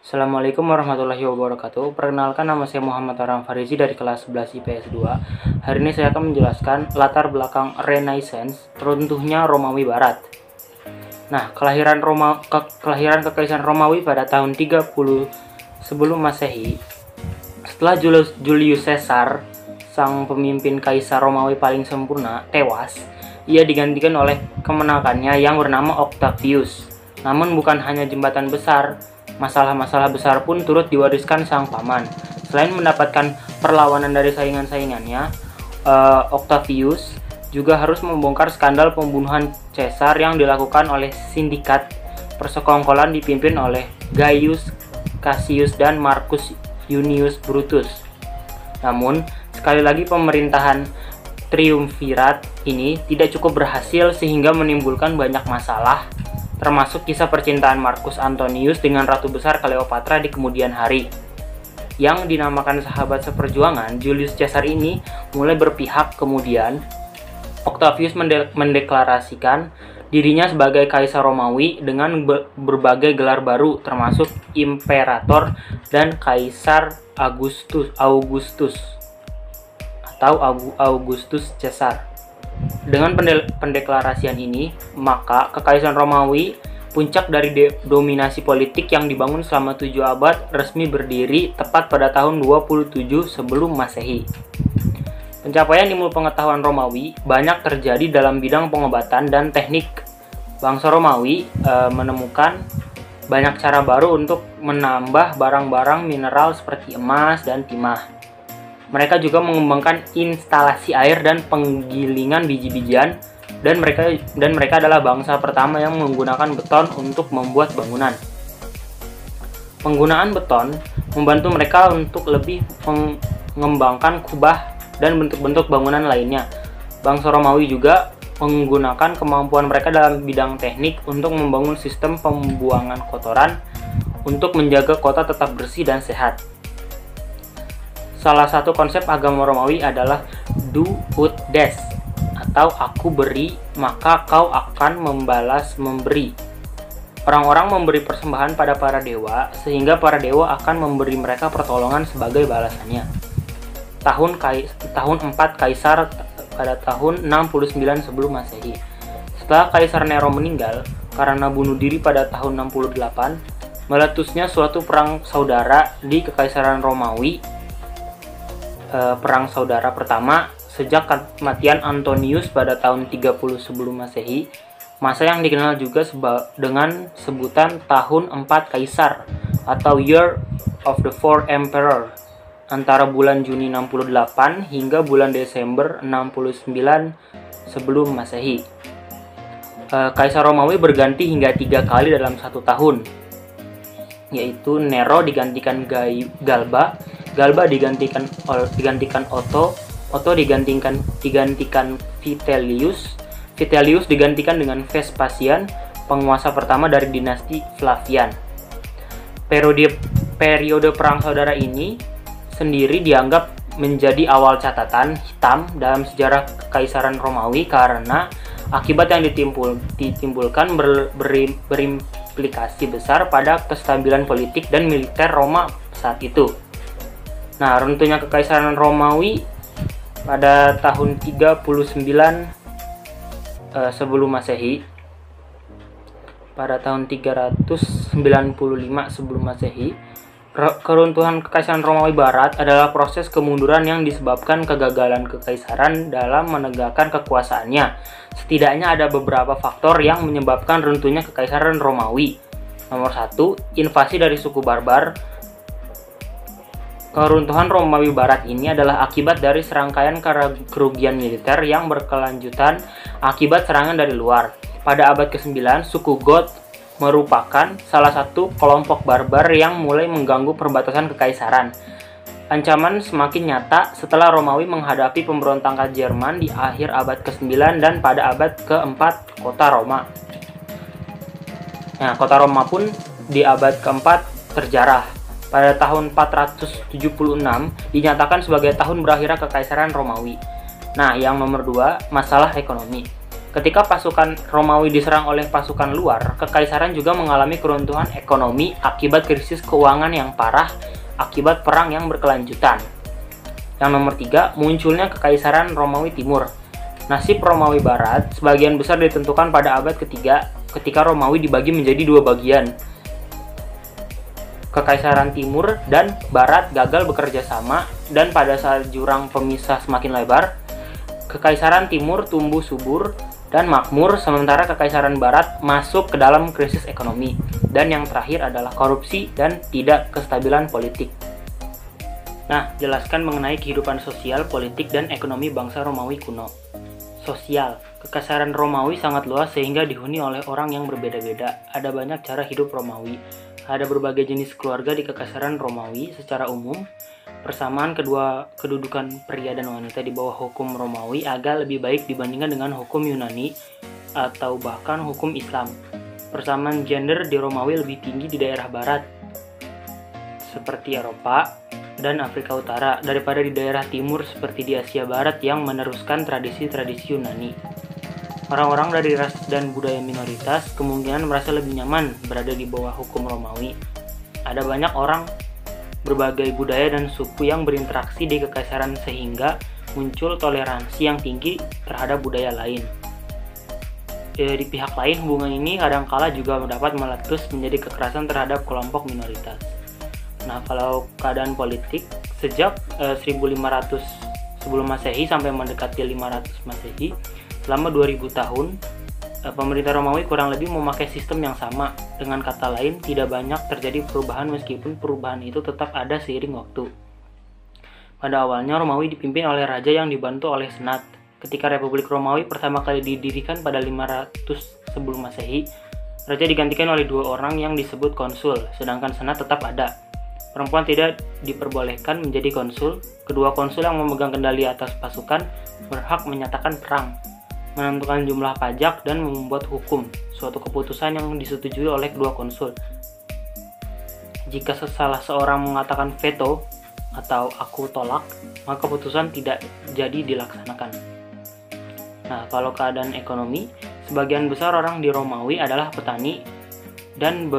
Assalamualaikum warahmatullahi wabarakatuh. Perkenalkan, nama saya Muhammad Aram Farizi dari kelas 11 IPS 2. Hari ini saya akan menjelaskan latar belakang Renaissance, runtuhnya Romawi Barat. Nah, kelahiran Kekaisaran Romawi pada tahun 30 sebelum Masehi. Setelah Julius Caesar, sang pemimpin kaisar Romawi paling sempurna, tewas, ia digantikan oleh kemenakannya yang bernama Octavius. Namun bukan hanya jembatan besar, masalah-masalah besar pun turut diwariskan sang paman. Selain mendapatkan perlawanan dari saingan-saingannya, Octavius juga harus membongkar skandal pembunuhan Caesar yang dilakukan oleh sindikat persekongkolan dipimpin oleh Gaius Cassius dan Marcus Junius Brutus. Namun, sekali lagi pemerintahan triumvirat ini tidak cukup berhasil sehingga menimbulkan banyak masalah, termasuk kisah percintaan Marcus Antonius dengan Ratu Besar Cleopatra di kemudian hari. Yang dinamakan sahabat seperjuangan, Julius Caesar ini mulai berpihak. Kemudian Octavius mendeklarasikan dirinya sebagai Kaisar Romawi dengan berbagai gelar baru, termasuk Imperator dan Kaisar Augustus atau Augustus Caesar. Dengan pendeklarasian ini, maka Kekaisaran Romawi, puncak dari dominasi politik yang dibangun selama 7 abad, resmi berdiri tepat pada tahun 27 sebelum Masehi. Pencapaian ilmu pengetahuan Romawi banyak terjadi dalam bidang pengobatan dan teknik. Bangsa Romawi menemukan banyak cara baru untuk menambah barang-barang mineral seperti emas dan timah. Mereka juga mengembangkan instalasi air dan penggilingan biji-bijian, dan mereka adalah bangsa pertama yang menggunakan beton untuk membuat bangunan. Penggunaan beton membantu mereka untuk lebih mengembangkan kubah dan bentuk-bentuk bangunan lainnya. Bangsa Romawi juga menggunakan kemampuan mereka dalam bidang teknik untuk membangun sistem pembuangan kotoran untuk menjaga kota tetap bersih dan sehat. Salah satu konsep agama Romawi adalah do ut des, atau aku beri maka kau akan membalas memberi. Orang-orang memberi persembahan pada para dewa sehingga para dewa akan memberi mereka pertolongan sebagai balasannya. Tahun 4 Kaisar pada tahun 69 sebelum Masehi. Setelah Kaisar Nero meninggal karena bunuh diri pada tahun 68, meletusnya suatu perang saudara di Kekaisaran Romawi. Perang Saudara pertama sejak kematian Antonius pada tahun 30 sebelum Masehi, masa yang dikenal juga dengan sebutan Tahun 4 Kaisar atau Year of the Four Emperor, antara bulan Juni 68 hingga bulan Desember 69 sebelum Masehi. Kaisar Romawi berganti hingga 3 kali dalam 1 tahun, yaitu Nero digantikan Galba digantikan Otto digantikan Vitellius digantikan dengan Vespasian, penguasa pertama dari dinasti Flavian. Periode perang saudara ini sendiri dianggap menjadi awal catatan hitam dalam sejarah Kekaisaran Romawi karena akibat yang ditimbulkan berimplikasi besar pada kestabilan politik dan militer Roma saat itu. Nah, runtuhnya Kekaisaran Romawi pada tahun 39 sebelum Masehi. Pada tahun 395 sebelum Masehi, keruntuhan Kekaisaran Romawi Barat adalah proses kemunduran yang disebabkan kegagalan kekaisaran dalam menegakkan kekuasaannya. Setidaknya ada beberapa faktor yang menyebabkan runtuhnya Kekaisaran Romawi. Nomor 1, invasi dari suku barbar. Keruntuhan Romawi Barat ini adalah akibat dari serangkaian kerugian militer yang berkelanjutan akibat serangan dari luar. Pada abad ke-9, suku Goth merupakan salah satu kelompok barbar yang mulai mengganggu perbatasan kekaisaran. Ancaman semakin nyata setelah Romawi menghadapi pemberontakan Jerman di akhir abad ke-9 dan pada abad ke-4 kota Roma. Nah, kota Roma pun di abad ke-4 terjarah. Pada tahun 476 dinyatakan sebagai tahun berakhirnya Kekaisaran Romawi. Nah, yang nomor 2, masalah ekonomi. Ketika pasukan Romawi diserang oleh pasukan luar, kekaisaran juga mengalami keruntuhan ekonomi akibat krisis keuangan yang parah akibat perang yang berkelanjutan. Yang nomor 3, munculnya kekaisaran Romawi Timur. Nasib Romawi Barat sebagian besar ditentukan pada abad ketiga ketika Romawi dibagi menjadi dua bagian. Kekaisaran Timur dan Barat gagal bekerja sama, dan pada saat jurang pemisah semakin lebar, Kekaisaran Timur tumbuh subur dan makmur, sementara Kekaisaran Barat masuk ke dalam krisis ekonomi. Dan yang terakhir adalah korupsi dan tidak kestabilan politik. Nah, jelaskan mengenai kehidupan sosial, politik, dan ekonomi bangsa Romawi kuno. Sosial. Kekaisaran Romawi sangat luas sehingga dihuni oleh orang yang berbeda-beda. Ada banyak cara hidup Romawi. Ada berbagai jenis keluarga di Kekaisaran Romawi secara umum. Persamaan kedua kedudukan pria dan wanita di bawah hukum Romawi agak lebih baik dibandingkan dengan hukum Yunani atau bahkan hukum Islam. Persamaan gender di Romawi lebih tinggi di daerah barat seperti Eropa dan Afrika Utara daripada di daerah timur seperti di Asia Barat yang meneruskan tradisi-tradisi Yunani. Orang-orang dari ras dan budaya minoritas kemungkinan merasa lebih nyaman berada di bawah hukum Romawi. Ada banyak orang berbagai budaya dan suku yang berinteraksi di kekaisaran sehingga muncul toleransi yang tinggi terhadap budaya lain. Di pihak lain, hubungan ini kadangkala juga dapat meletus menjadi kekerasan terhadap kelompok minoritas. Nah, kalau keadaan politik sejak 1500 sebelum Masehi sampai mendekati 500 Masehi, selama 2000 tahun, pemerintah Romawi kurang lebih memakai sistem yang sama. Dengan kata lain, tidak banyak terjadi perubahan meskipun perubahan itu tetap ada seiring waktu. Pada awalnya, Romawi dipimpin oleh raja yang dibantu oleh senat. Ketika Republik Romawi pertama kali didirikan pada 500 sebelum Masehi, raja digantikan oleh dua orang yang disebut konsul, sedangkan senat tetap ada. Perempuan tidak diperbolehkan menjadi konsul. Kedua konsul yang memegang kendali atas pasukan berhak menyatakan perang, menentukan jumlah pajak, dan membuat hukum, suatu keputusan yang disetujui oleh kedua konsul. Jika salah seorang mengatakan veto atau aku tolak, maka keputusan tidak jadi dilaksanakan. Nah, kalau keadaan ekonomi, sebagian besar orang di Romawi adalah petani dan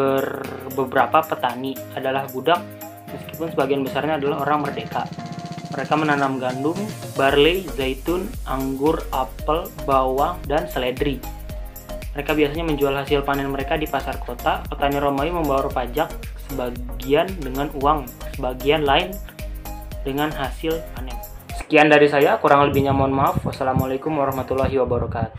beberapa petani adalah budak, meskipun sebagian besarnya adalah orang merdeka. Mereka menanam gandum, barley, zaitun, anggur, apel, bawang, dan seledri. Mereka biasanya menjual hasil panen mereka di pasar kota. Petani Romawi membayar pajak sebagian dengan uang, sebagian lain dengan hasil panen. Sekian dari saya, kurang lebihnya mohon maaf. Wassalamualaikum warahmatullahi wabarakatuh.